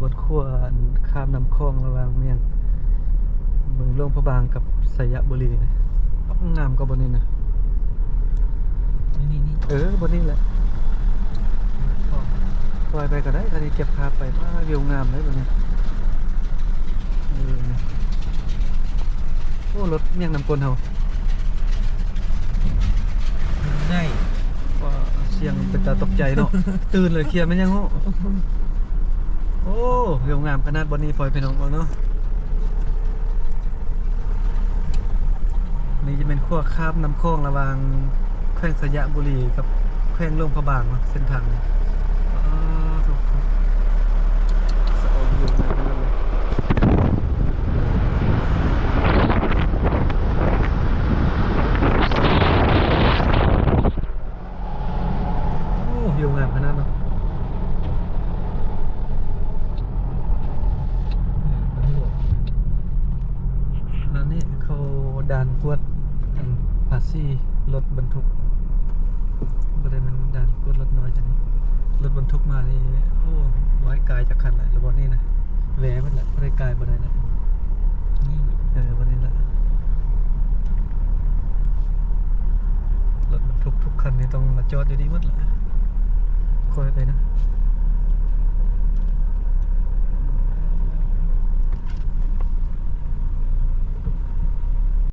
ถขั้วข้ามน้ำคลองระหว่างเมืองหลวงพระบางกับสยบุรีนะงามกว่าบนนี้นะนี่บนนี้แหละปล่อยไปก็ได้ถ้าที่เก็บภาพไปว่าวิวงามเลยบนนี้โอ้รถเมียงน้ำกลเฮา ได้ ว่าเสียงเป็นตาตกใจเนาะ ตื่นเลยเคลียร์มันยังโอ้วิวงามขนาดบนนี้ปล่อยไปน้องเนาะนี่จะเป็นขั้วข้ามน้ำคลองระหว่างแขวงสยบุรีกับแขวงหลวงพระบางเนาะเส้นทางนี้ถูกสะออนวิวงามขนาดเลยโอ้วิวงามขนาดเนาะแล้วนี่เขาด่านกวดภาษีรถบรรทุกบริเวณด่านกวดรถน้อยจังรถบรรทุกมานี่โอ้ร้อยกายจากคันแหละระบบนี้นะแหวมันแหละบริกายบริเวณนี่วันนี้แหละรถบรรทุกทุกคันนี่ต้องมาจอดอยู่นี่หมดแหละคอยไปนะ